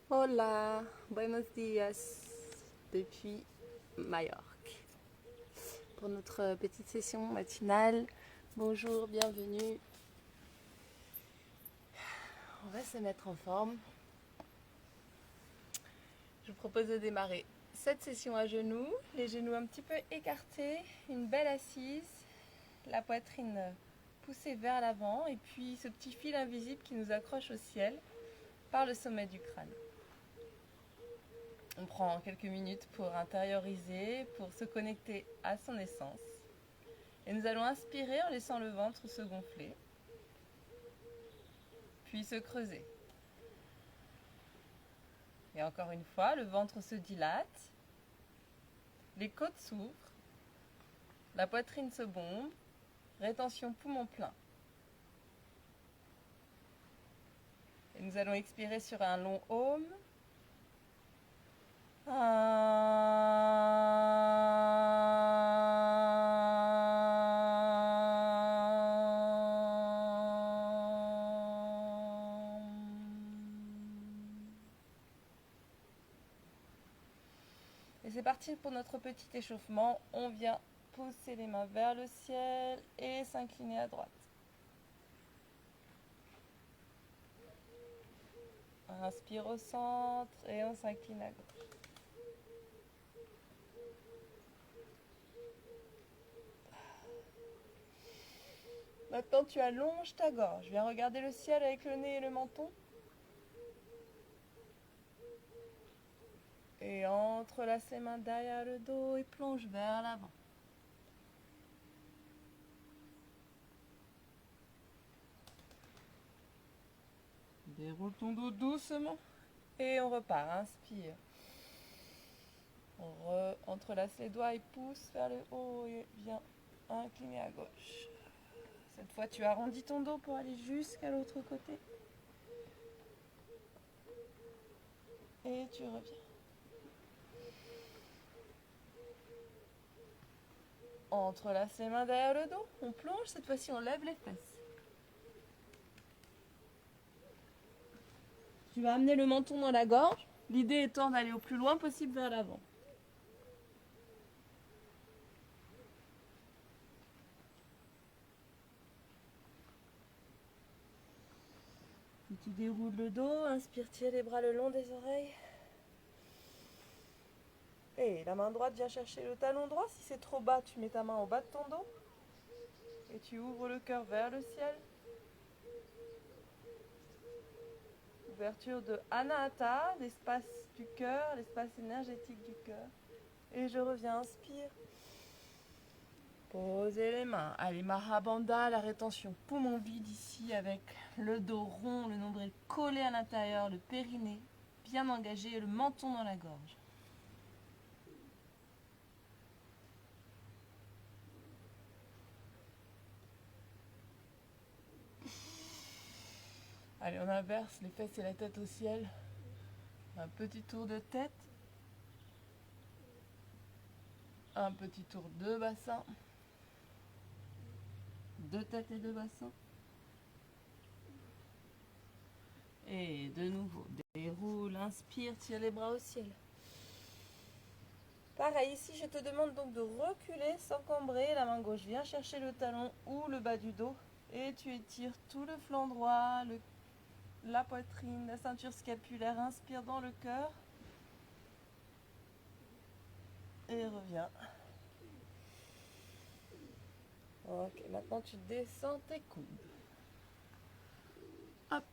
Hola, buenos días depuis Majorque pour notre petite session matinale. Bonjour, bienvenue. On va se mettre en forme. Je vous propose de démarrer cette session à genoux, les genoux un petit peu écartés, une belle assise, la poitrine poussée vers l'avant et puis ce petit fil invisible qui nous accroche au ciel par le sommet du crâne. On prend quelques minutes pour intérioriser, pour se connecter à son essence. Et nous allons inspirer en laissant le ventre se gonfler, puis se creuser. Et encore une fois, le ventre se dilate, les côtes s'ouvrent, la poitrine se bombe, rétention poumon plein. Et nous allons expirer sur un long home. Et c'est parti pour notre petit échauffement. On vient pousser les mains vers le ciel et s'incliner à droite. On inspire au centre et on s'incline à gauche. Maintenant, tu allonges ta gorge. Viens regarder le ciel avec le nez et le menton. Et entrelace les mains derrière le dos et plonge vers l'avant. Déroule ton dos doucement. Et on repart. Inspire. On entrelace les doigts et pousse vers le haut et viens incliner à gauche. Cette fois, tu arrondis ton dos pour aller jusqu'à l'autre côté. Et tu reviens. On entrelace les mains derrière le dos. On plonge. Cette fois-ci, on lève les fesses. Tu vas amener le menton dans la gorge. L'idée étant d'aller au plus loin possible vers l'avant. Puis tu déroules le dos, inspire, tire les bras le long des oreilles. Et la main droite vient chercher le talon droit. Si c'est trop bas, tu mets ta main au bas de ton dos. Et tu ouvres le cœur vers le ciel. Ouverture de Anahata, l'espace du cœur, l'espace énergétique du cœur. Et je reviens, inspire. Posez les mains. Allez, Mahabandha, la rétention poumon vide ici avec le dos rond, le nombril collé à l'intérieur, le périnée bien engagé et le menton dans la gorge. Allez, on inverse les fesses et la tête au ciel. Un petit tour de tête. Un petit tour de bassin. Deux têtes et deux bassins. Et de nouveau, déroule, inspire, tire les bras au ciel. Pareil, ici je te demande donc de reculer sans cambrer. La main gauche vient chercher le talon ou le bas du dos. Et tu étires tout le flanc droit, la poitrine, la ceinture scapulaire. Inspire dans le cœur. Et reviens. Ok, maintenant tu descends tes coudes. Hop,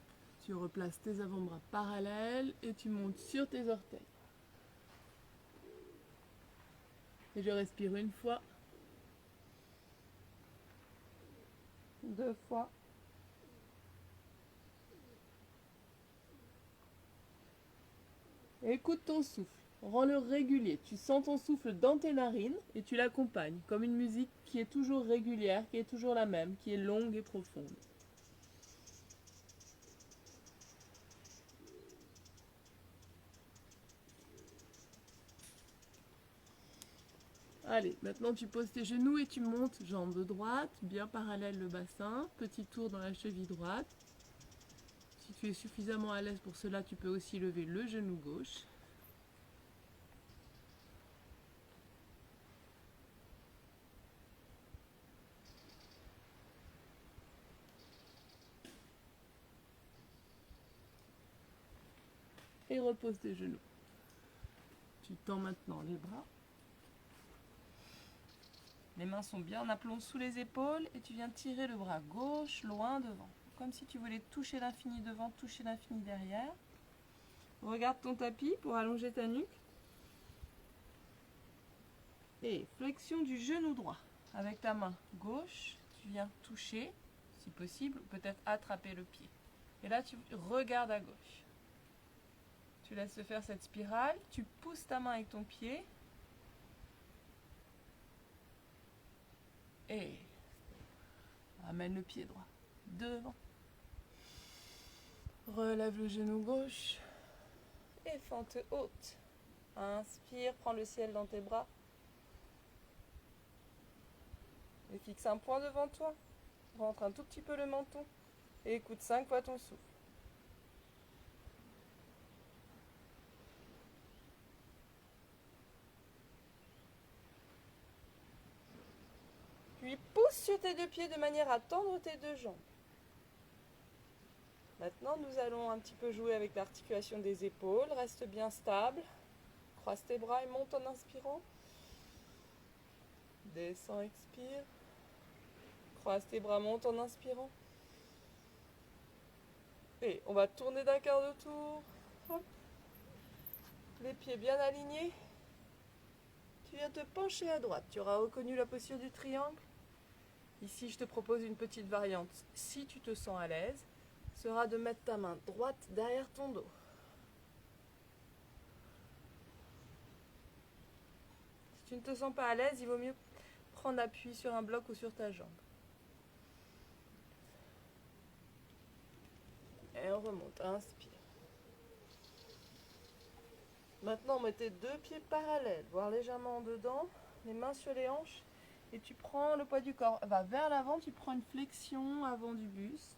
tu replaces tes avant-bras parallèles et tu montes sur tes orteils. Et je respire une fois. Deux fois. Et écoute ton souffle. Rends-le régulier. Tu sens ton souffle dans tes narines et tu l'accompagnes comme une musique qui est toujours régulière, qui est toujours la même, qui est longue et profonde. Allez, maintenant tu poses tes genoux et tu montes jambe droite, bien parallèle le bassin, petit tour dans la cheville droite. Si tu es suffisamment à l'aise pour cela, tu peux aussi lever le genou gauche. Et repose tes genoux. Tu tends maintenant les bras. Les mains sont bien en aplomb sous les épaules et tu viens tirer le bras gauche loin devant. Comme si tu voulais toucher l'infini devant, toucher l'infini derrière. Regarde ton tapis pour allonger ta nuque. Et flexion du genou droit. Avec ta main gauche, tu viens toucher, si possible, ou peut-être attraper le pied. Et là, tu regardes à gauche. Tu laisses se faire cette spirale. Tu pousses ta main avec ton pied. Et amène le pied droit devant. Relève le genou gauche. Et fente haute. Inspire, prends le ciel dans tes bras. Et fixe un point devant toi. Rentre un tout petit peu le menton. Et écoute 5 fois ton souffle. Puis pousse sur tes deux pieds de manière à tendre tes deux jambes. Maintenant, nous allons un petit peu jouer avec l'articulation des épaules. Reste bien stable. Croise tes bras et monte en inspirant. Descends, expire. Croise tes bras, monte en inspirant. Et on va tourner d'un quart de tour. Hop. Les pieds bien alignés. Tu viens te pencher à droite. Tu auras reconnu la posture du triangle. Ici, je te propose une petite variante. Si tu te sens à l'aise, sera de mettre ta main droite derrière ton dos. Si tu ne te sens pas à l'aise, il vaut mieux prendre appui sur un bloc ou sur ta jambe. Et on remonte, inspire. Maintenant, on met tes deux pieds parallèles, voire légèrement en dedans, les mains sur les hanches, et tu prends le poids du corps. Va vers l'avant, tu prends une flexion avant du buste.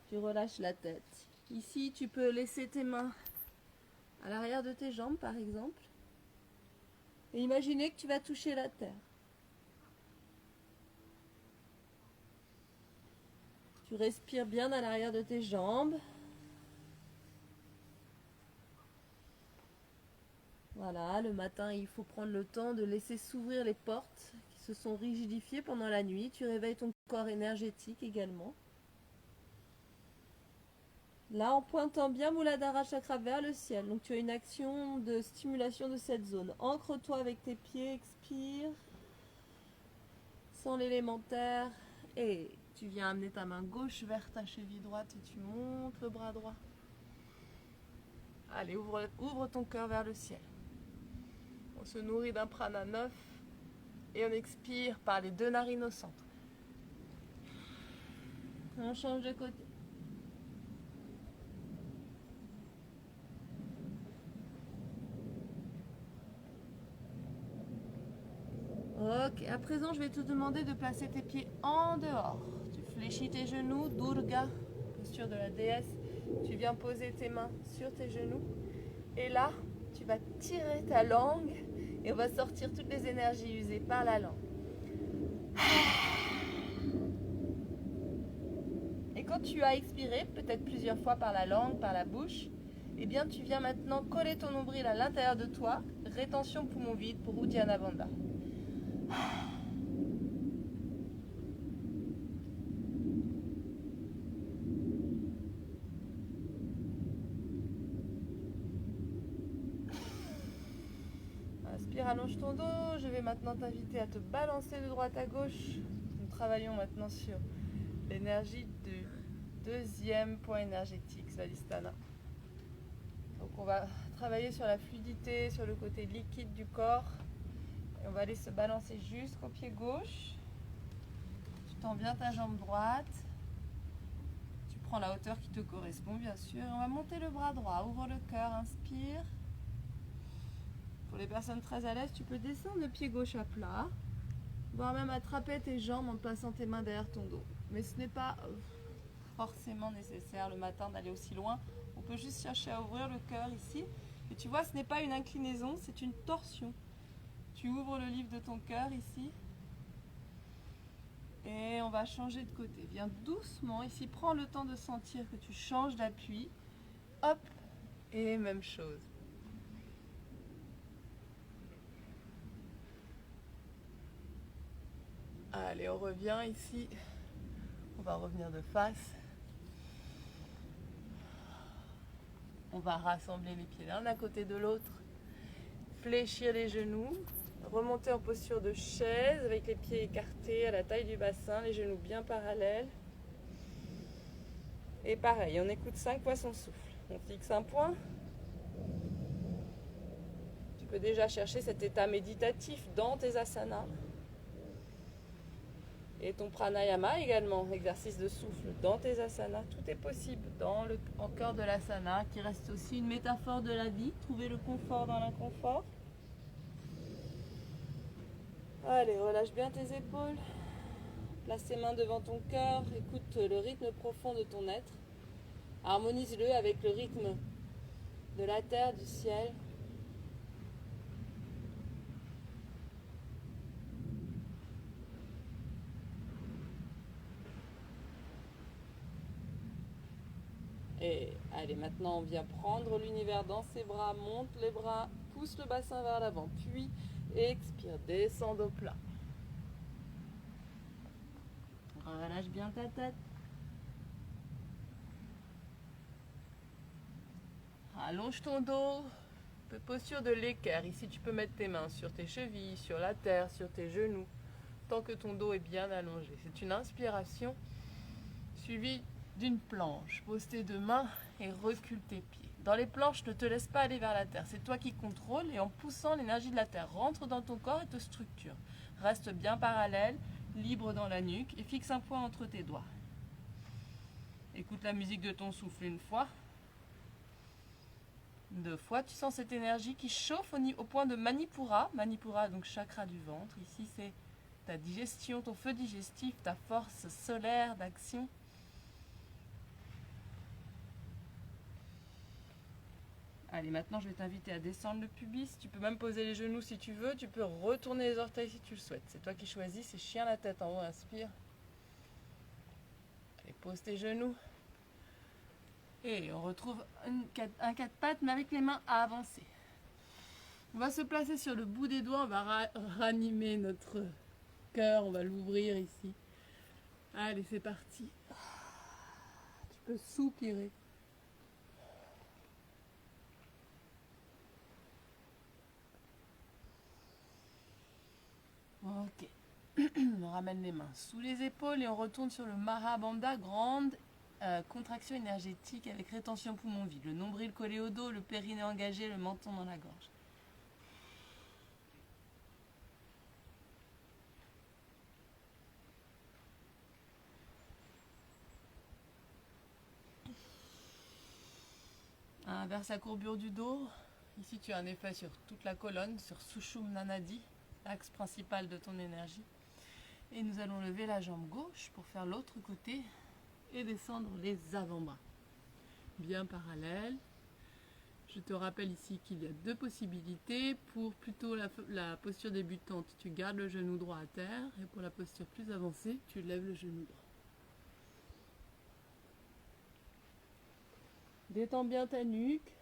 Tu relâches la tête. Ici, tu peux laisser tes mains à l'arrière de tes jambes, par exemple. Et imaginer que tu vas toucher la terre. Tu respires bien à l'arrière de tes jambes. Voilà, le matin, il faut prendre le temps de laisser s'ouvrir les portes qui se sont rigidifiées pendant la nuit. Tu réveilles ton corps énergétique également. Là, en pointant bien Muladhara Chakra vers le ciel. Donc, tu as une action de stimulation de cette zone. Ancre-toi avec tes pieds, expire. Sans l'élémentaire. Et tu viens amener ta main gauche vers ta cheville droite et tu montes le bras droit. Allez, ouvre ton cœur vers le ciel. On se nourrit d'un prana 9 et on expire par les deux narines au centre. On change de côté. Ok, à présent je vais te demander de placer tes pieds en dehors. Tu fléchis tes genoux, Durga, posture de la déesse. Tu viens poser tes mains sur tes genoux. Et là, tu vas tirer ta langue et on va sortir toutes les énergies usées par la langue. Et quand tu as expiré, peut-être plusieurs fois par la langue, par la bouche, eh bien tu viens maintenant coller ton nombril à l'intérieur de toi. Rétention poumon vide pour Uddiyana Bandha. Inspire, allonge ton dos. Je vais maintenant t'inviter à te balancer de droite à gauche. Nous travaillons maintenant sur l'énergie du deuxième point énergétique, Svadhisthana. Donc on va travailler sur la fluidité, sur le côté liquide du corps. Et on va aller se balancer jusqu'au pied gauche. Tu tends bien ta jambe droite. Tu prends la hauteur qui te correspond, bien sûr. On va monter le bras droit. Ouvre le cœur, inspire. Pour les personnes très à l'aise, tu peux descendre le pied gauche à plat, voire même attraper tes jambes en passant tes mains derrière ton dos. Mais ce n'est pas forcément nécessaire le matin d'aller aussi loin. On peut juste chercher à ouvrir le cœur ici. Et tu vois, ce n'est pas une inclinaison, c'est une torsion. Tu ouvres le livre de ton cœur ici. Et on va changer de côté. Viens doucement ici, prends le temps de sentir que tu changes d'appui. Hop, et même chose. Allez, on revient ici. On va revenir de face. On va rassembler les pieds l'un à côté de l'autre. Fléchir les genoux. Remonter en posture de chaise avec les pieds écartés à la taille du bassin, les genoux bien parallèles. Et pareil, on écoute 5 fois son souffle. On fixe un point. Tu peux déjà chercher cet état méditatif dans tes asanas. Et ton pranayama également, exercice de souffle dans tes asanas. Tout est possible dans le cœur de l'asana, qui reste aussi une métaphore de la vie. Trouver le confort dans l'inconfort. Allez, relâche bien tes épaules. Place tes mains devant ton cœur. Écoute le rythme profond de ton être. Harmonise-le avec le rythme de la terre, du ciel. Et allez, maintenant on vient prendre l'univers dans ses bras, monte les bras, pousse le bassin vers l'avant, puis expire, descend au plat. Relâche bien ta tête. Allonge ton dos. Posture de l'équerre. Ici, tu peux mettre tes mains sur tes chevilles, sur la terre, sur tes genoux, tant que ton dos est bien allongé. C'est une inspiration suivie d'une planche. Pose tes deux mains et recule tes pieds. Dans les planches, ne te laisse pas aller vers la terre. C'est toi qui contrôles et en poussant, l'énergie de la terre rentre dans ton corps et te structure. Reste bien parallèle, libre dans la nuque et fixe un point entre tes doigts. Écoute la musique de ton souffle une fois. 2 fois, tu sens cette énergie qui chauffe au point de Manipura. Manipura, donc chakra du ventre. Ici, c'est ta digestion, ton feu digestif, ta force solaire d'action. Allez, maintenant, je vais t'inviter à descendre le pubis. Tu peux même poser les genoux si tu veux. Tu peux retourner les orteils si tu le souhaites. C'est toi qui choisis. C'est chien la tête en haut. Inspire. Allez, pose tes genoux. Et on retrouve un 4 pattes, mais avec les mains à avancer. On va se placer sur le bout des doigts, on va ranimer notre cœur, on va l'ouvrir ici. Allez, c'est parti. Tu peux soupirer. Ok. On ramène les mains sous les épaules et on retourne sur le Mahabandha, grande contraction énergétique avec rétention poumon vide. Le nombril collé au dos, le périnée engagé, le menton dans la gorge. Inverse la courbure du dos. Ici, tu as un effet sur toute la colonne, sur Sushumna Nadi, l'axe principal de ton énergie. Et nous allons lever la jambe gauche pour faire l'autre côté et descendre les avant-bras. Bien parallèle. Je te rappelle ici qu'il y a 2 possibilités. Pour plutôt la posture débutante, tu gardes le genou droit à terre. Et pour la posture plus avancée, tu lèves le genou droit. Détends bien ta nuque.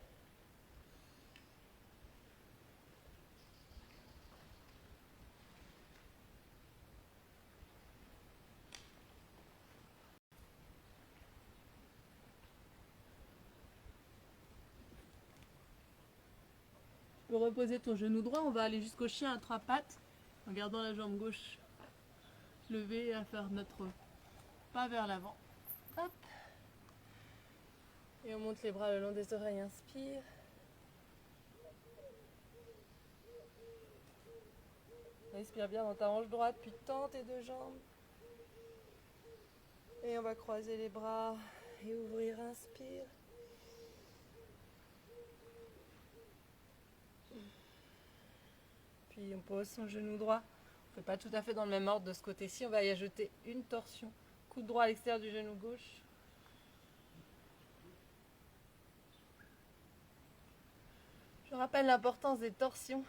Tu peux reposer ton genou droit. On va aller jusqu'au chien à 3 pattes en gardant la jambe gauche levée et à faire notre pas vers l'avant. Hop. Et on monte les bras le long des oreilles. Inspire. Respire bien dans ta hanche droite, puis tends tes 2 jambes. Et on va croiser les bras et ouvrir. Inspire. Puis on pose son genou droit. On ne fait pas tout à fait dans le même ordre de ce côté-ci. On va y ajouter une torsion. Coude droit à l'extérieur du genou gauche. Je rappelle l'importance des torsions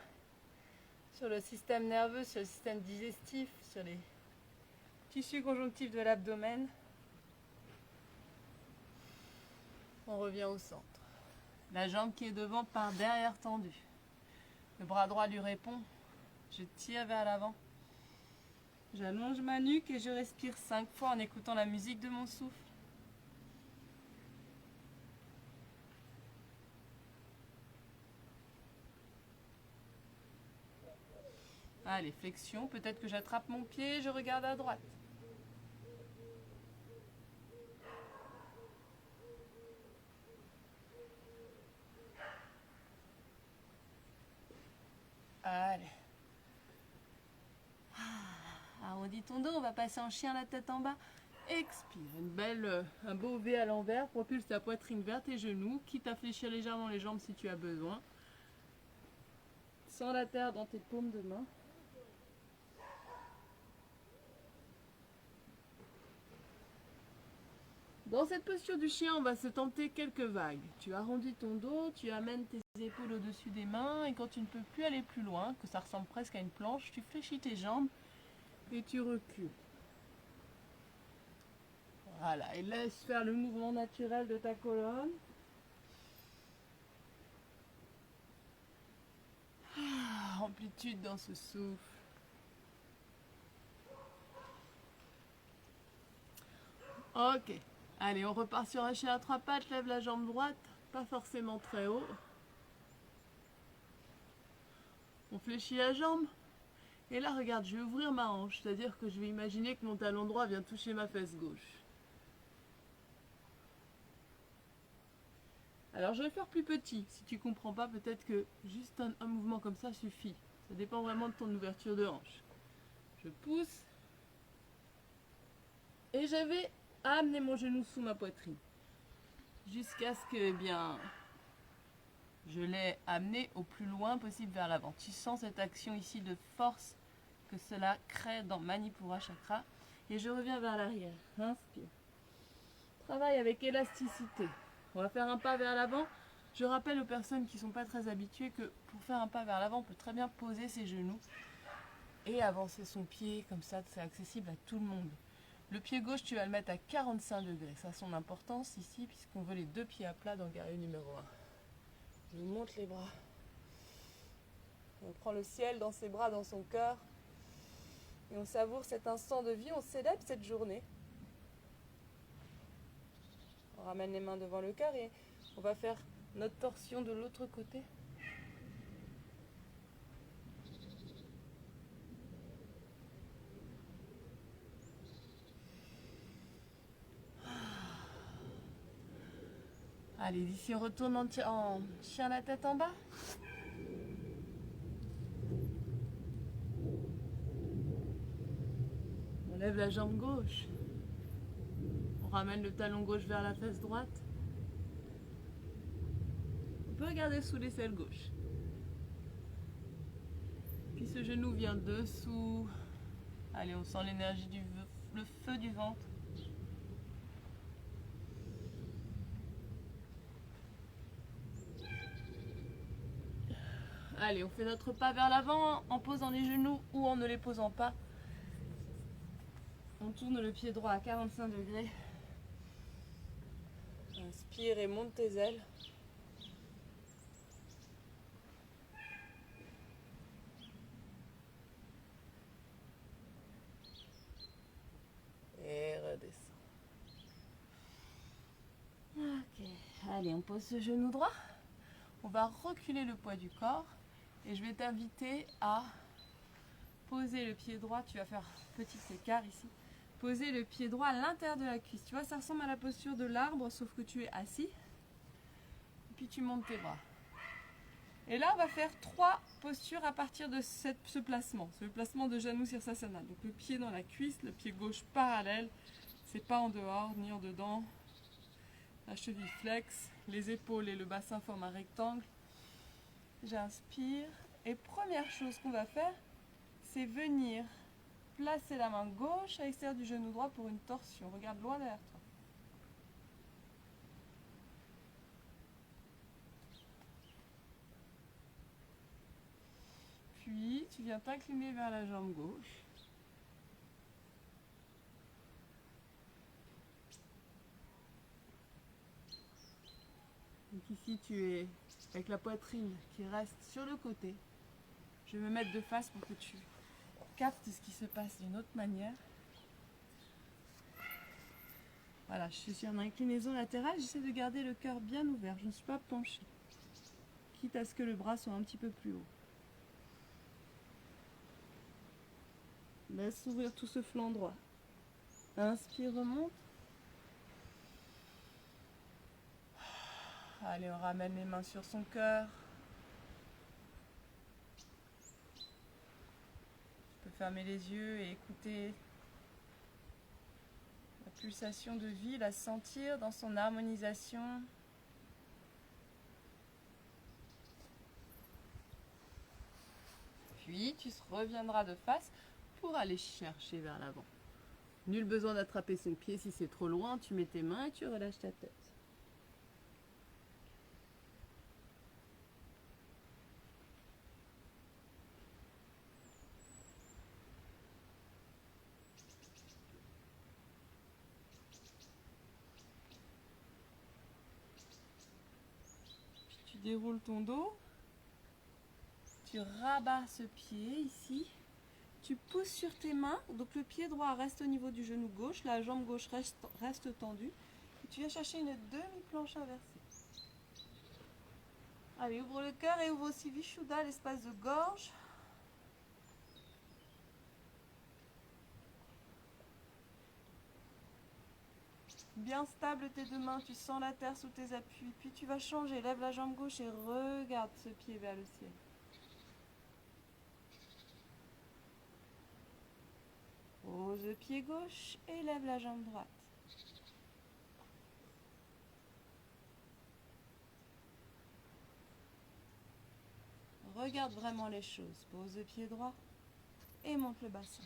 sur le système nerveux, sur le système digestif, sur les tissus conjonctifs de l'abdomen. On revient au centre. La jambe qui est devant part derrière tendue. Le bras droit lui répond. Je tire vers l'avant. J'allonge ma nuque et je respire 5 fois en écoutant la musique de mon souffle. Allez, flexion. Peut-être que j'attrape mon pied et je regarde à droite. Allez. Arrondis ton dos, on va passer en chien la tête en bas. Expire. Un beau V à l'envers. Propulse ta poitrine vers tes genoux. Quitte à fléchir légèrement les jambes si tu as besoin. Sens la terre dans tes paumes de main. Dans cette posture du chien, on va se tenter quelques vagues. Tu arrondis ton dos, tu amènes tes épaules au-dessus des mains et quand tu ne peux plus aller plus loin, que ça ressemble presque à une planche, tu fléchis tes jambes et tu recules. Voilà, et laisse faire le mouvement naturel de ta colonne. Amplitude dans ce souffle. Ok. Allez, on repart sur un chien à 3 pattes, lève la jambe droite, pas forcément très haut. On fléchit la jambe. Et là, regarde, je vais ouvrir ma hanche, c'est-à-dire que je vais imaginer que mon talon droit vient toucher ma fesse gauche. Alors, je vais faire plus petit. Si tu comprends pas, peut-être que juste un mouvement comme ça suffit. Ça dépend vraiment de ton ouverture de hanche. Je pousse. Et je vais amener mon genou sous ma poitrine. Jusqu'à ce que, eh bien, je l'ai amené au plus loin possible vers l'avant. Tu sens cette action ici de force que cela crée dans Manipura Chakra. Et je reviens vers l'arrière. Inspire. Travaille avec élasticité. On va faire un pas vers l'avant. Je rappelle aux personnes qui ne sont pas très habituées que pour faire un pas vers l'avant, on peut très bien poser ses genoux et avancer son pied. Comme ça, c'est accessible à tout le monde. Le pied gauche, tu vas le mettre à 45 degrés. Ça a son importance ici, puisqu'on veut les 2 pieds à plat dans guerrier numéro 1. Je monte les bras. On prend le ciel dans ses bras, dans son cœur. Et on savoure cet instant de vie, on célèbre cette journée. On ramène les mains devant le cœur et on va faire notre torsion de l'autre côté. Allez, d'ici on retourne en chien la tête en bas. On lève la jambe gauche. On ramène le talon gauche vers la fesse droite. On peut regarder sous l'aisselle gauche. Puis ce genou vient dessous. Allez, on sent l'énergie le feu du ventre. Allez, on fait notre pas vers l'avant en posant les genoux ou en ne les posant pas. On tourne le pied droit à 45 degrés. Inspire et monte tes ailes. Et redescend. Ok. Allez, on pose ce genou droit. On va reculer le poids du corps. Et je vais t'inviter à poser le pied droit. Tu vas faire petit écart ici. Poser le pied droit à l'intérieur de la cuisse. Tu vois, ça ressemble à la posture de l'arbre, sauf que tu es assis. Et puis tu montes tes bras. Et là, on va faire 3 postures à partir de ce placement. C'est le placement de Janu Sirsasana. Donc le pied dans la cuisse, le pied gauche parallèle. C'est pas en dehors ni en dedans. La cheville flexe, les épaules et le bassin forment un rectangle. J'inspire. Et première chose qu'on va faire, c'est venir placer la main gauche à l'extérieur du genou droit pour une torsion. Regarde loin derrière toi. Puis tu viens t'incliner vers la jambe gauche. Donc ici tu es avec la poitrine qui reste sur le côté. Je vais me mettre de face pour que tu captes ce qui se passe d'une autre manière. Voilà, je suis en inclinaison latérale, j'essaie de garder le cœur bien ouvert, je ne suis pas penchée. Quitte à ce que le bras soit un petit peu plus haut. Laisse ouvrir tout ce flanc droit. Inspire, remonte. Allez, on ramène les mains sur son cœur. Tu peux fermer les yeux et écouter la pulsation de vie, la sentir dans son harmonisation. Puis tu reviendras de face pour aller chercher vers l'avant. Nul besoin d'attraper son pied si c'est trop loin, tu mets tes mains et tu relâches ta tête. Puis tu déroules ton dos, tu rabats ce pied ici. Tu pousses sur tes mains, donc le pied droit reste au niveau du genou gauche, la jambe gauche reste tendue. Et tu viens chercher une demi-planche inversée. Allez, ouvre le cœur et ouvre aussi Vishuddha, l'espace de gorge. Bien stable tes deux mains, tu sens la terre sous tes appuis. Puis tu vas changer, lève la jambe gauche et regarde ce pied vers le ciel. Pose le pied gauche et lève la jambe droite. Regarde vraiment les choses. Pose le pied droit et monte le bassin.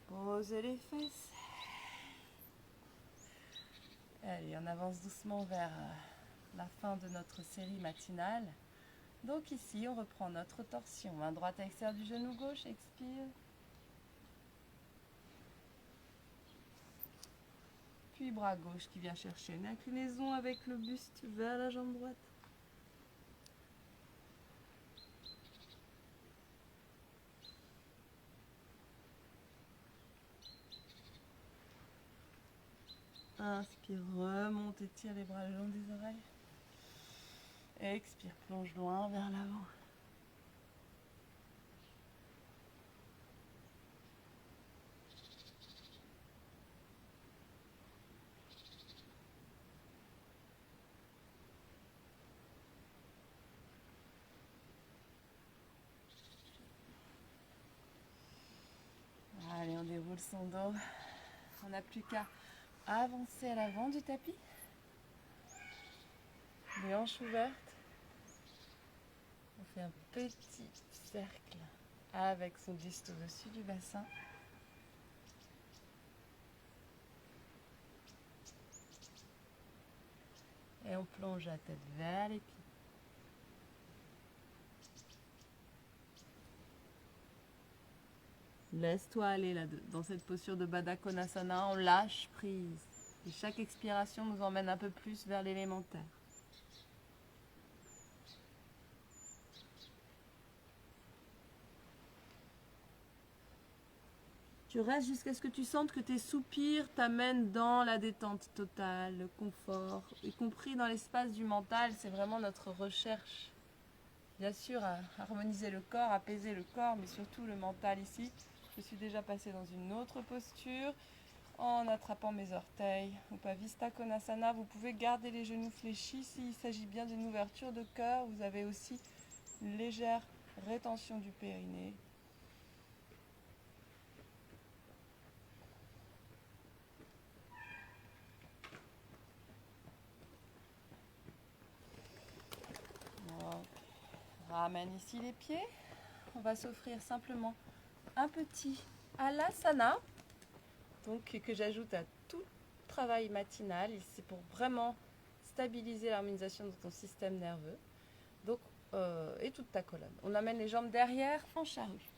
Pose les fesses. Allez, on avance doucement vers la fin de notre série matinale. Donc ici, on reprend notre torsion. Main droite à l'extérieur du genou gauche, expire. Puis bras gauche qui vient chercher une inclinaison avec le buste vers la jambe droite. Inspire, remonte, étire les bras le long des oreilles. Expire, plonge loin vers l'avant. Allez, on déroule son dos. On n'a plus qu'à avancer à l'avant du tapis. Les hanches ouvertes. On fait un petit cercle avec son buste au-dessus du bassin. Et on plonge la tête vers les pieds. Laisse-toi aller là, dans cette posture de Baddha Konasana, on lâche prise. Et chaque expiration nous emmène un peu plus vers l'élémentaire. Tu restes jusqu'à ce que tu sentes que tes soupirs t'amènent dans la détente totale, le confort, y compris dans l'espace du mental. C'est vraiment notre recherche, bien sûr, à harmoniser le corps, apaiser le corps, mais surtout le mental ici. Je suis déjà passée dans une autre posture en attrapant mes orteils. Upavista Konasana, vous pouvez garder les genoux fléchis. S'il s'agit bien d'une ouverture de cœur, vous avez aussi une légère rétention du périnée. On ramène ici les pieds. On va s'offrir simplement un petit Alasana, donc que j'ajoute à toute travail matinal, c'est pour vraiment stabiliser l'harmonisation de ton système nerveux. Donc, et toute ta colonne. On amène les jambes derrière en charrue.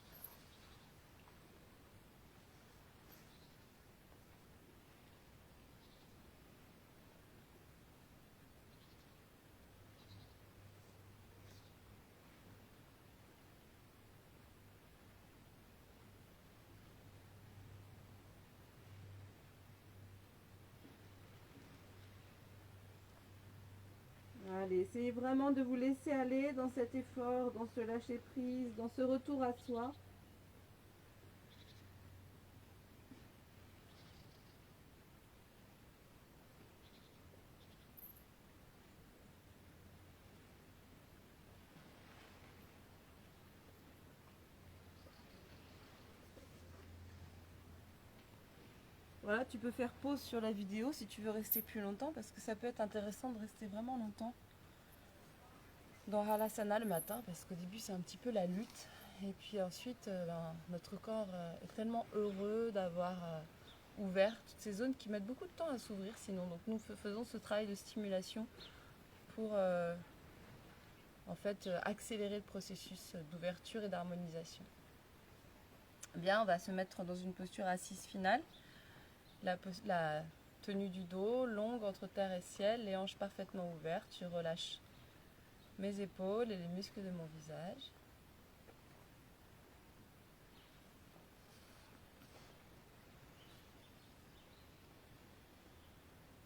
Allez, essayez vraiment de vous laisser aller dans cet effort, dans ce lâcher-prise, dans ce retour à soi. Voilà, tu peux faire pause sur la vidéo si tu veux rester plus longtemps parce que ça peut être intéressant de rester vraiment longtemps dans Halasana le matin parce qu'au début c'est un petit peu la lutte et puis ensuite notre corps est tellement heureux d'avoir ouvert toutes ces zones qui mettent beaucoup de temps à s'ouvrir sinon. Donc nous faisons ce travail de stimulation pour en fait accélérer le processus d'ouverture et d'harmonisation. Bien, on va se mettre dans une posture assise finale. La tenue du dos, longue entre terre et ciel, les hanches parfaitement ouvertes. Je relâche mes épaules et les muscles de mon visage.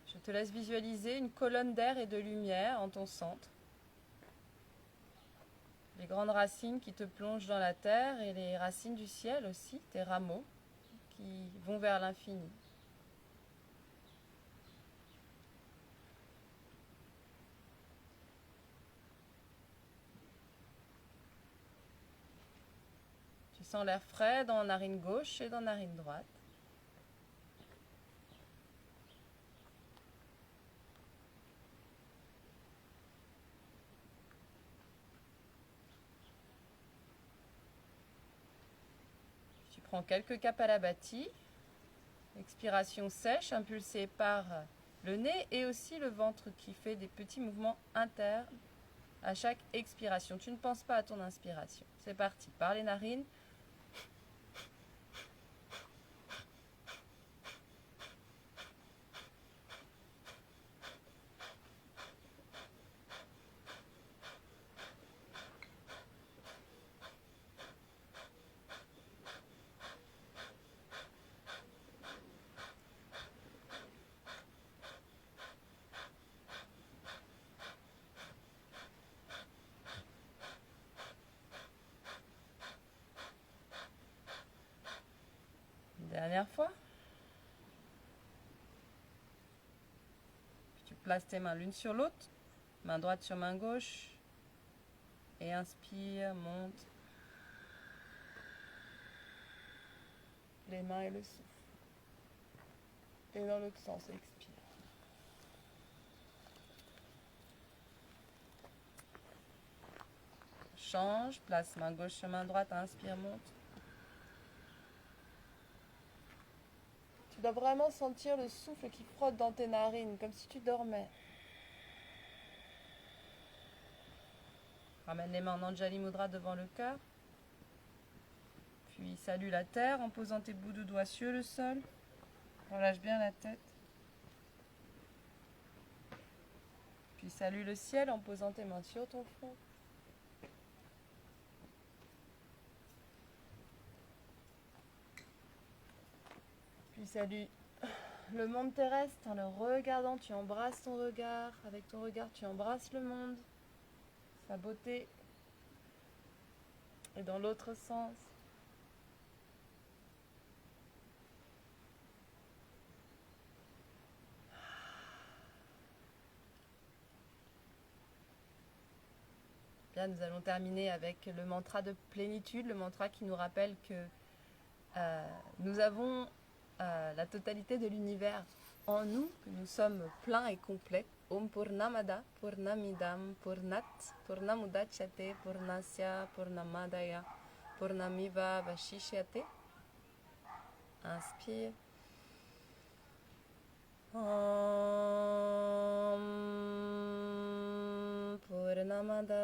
Je te laisse visualiser une colonne d'air et de lumière en ton centre. Les grandes racines qui te plongent dans la terre et les racines du ciel aussi, tes rameaux qui vont vers l'infini. Tu sens l'air frais dans la narine gauche et dans la narine droite. Tu prends quelques Kapalabhati. Expiration sèche, impulsée par le nez et aussi le ventre qui fait des petits mouvements internes à chaque expiration. Tu ne penses pas à ton inspiration. C'est parti, par les narines. Dernière fois. Puis tu places tes mains l'une sur l'autre, main droite sur main gauche. Et inspire, monte. Les mains et le souffle. Et dans l'autre sens, expire. Change, place main gauche sur main droite, inspire, monte. Tu dois vraiment sentir le souffle qui frotte dans tes narines, comme si tu dormais. Ramène les mains en Anjali Mudra devant le cœur. Puis salue la terre en posant tes bouts de doigts sur le sol. Relâche bien la tête. Puis salue le ciel en posant tes mains sur ton front. Puis salue le monde terrestre en le regardant. Tu embrasses ton regard. Avec ton regard, tu embrasses le monde. Sa beauté. Et dans l'autre sens. Bien, nous allons terminer avec le mantra de plénitude, le mantra qui nous rappelle que nous avons la totalité de l'univers en nous, que nous sommes pleins et complets. Om Purnamada Purnamidam Purnat Purnamudachyate Purnasya Purnamadaya Purnamiva Vashishyate. Inspire. Purnamada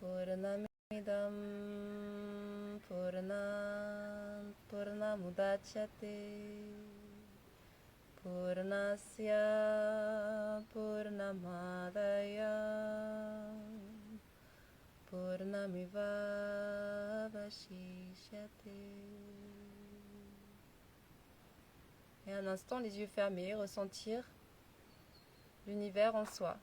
Purnamidam Purnamudachyate Purnasya Purnamadaya Purnamiva Vashishyate. Et un instant, les yeux fermés, ressentir l'univers en soi.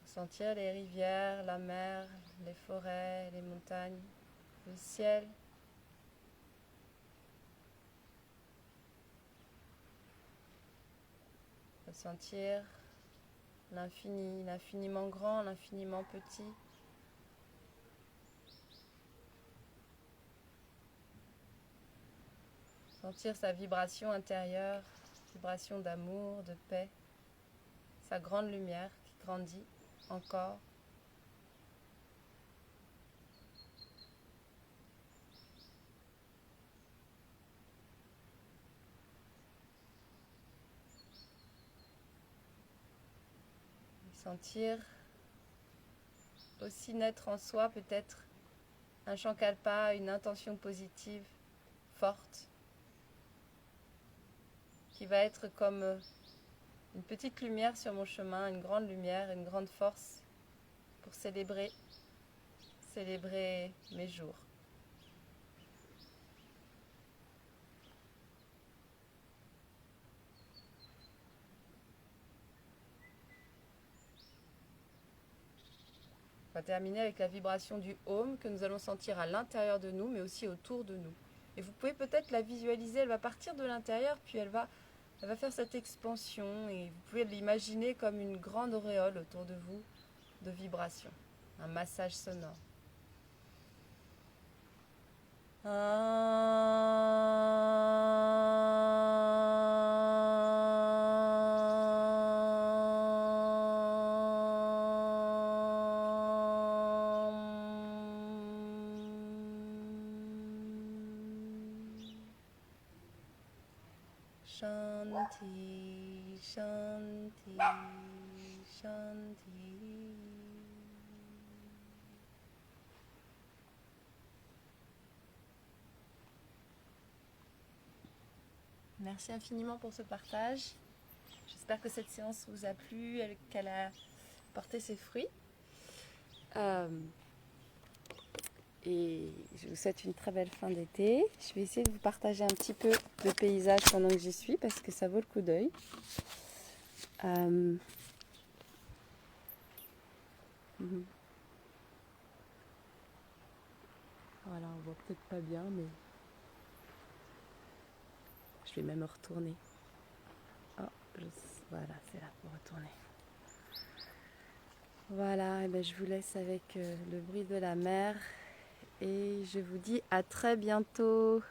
Sentir les rivières, la mer, les forêts, les montagnes, le ciel. Ressentir l'infini, l'infiniment grand, l'infiniment petit. Sentir sa vibration intérieure, vibration d'amour, de paix, sa grande lumière qui grandit encore. Sentir aussi naître en soi peut-être un Sankalpa, une intention positive, forte, qui va être comme une petite lumière sur mon chemin, une grande lumière, une grande force pour célébrer mes jours. On va terminer avec la vibration du Om que nous allons sentir à l'intérieur de nous, mais aussi autour de nous. Et vous pouvez peut-être la visualiser, elle va partir de l'intérieur, puis elle va faire cette expansion, et vous pouvez l'imaginer comme une grande auréole autour de vous de vibrations, un massage sonore. Shanti, Shanti, Shanti. Merci infiniment pour ce partage. J'espère que cette séance vous a plu, qu'elle a porté ses fruits. Et je vous souhaite une très belle fin d'été. Je vais essayer de vous partager un petit peu le paysage pendant que j'y suis parce que ça vaut le coup d'œil. Voilà, on voit peut-être pas bien, mais je vais même retourner. Voilà, c'est là pour retourner. Voilà, et ben je vous laisse avec le bruit de la mer et je vous dis à très bientôt.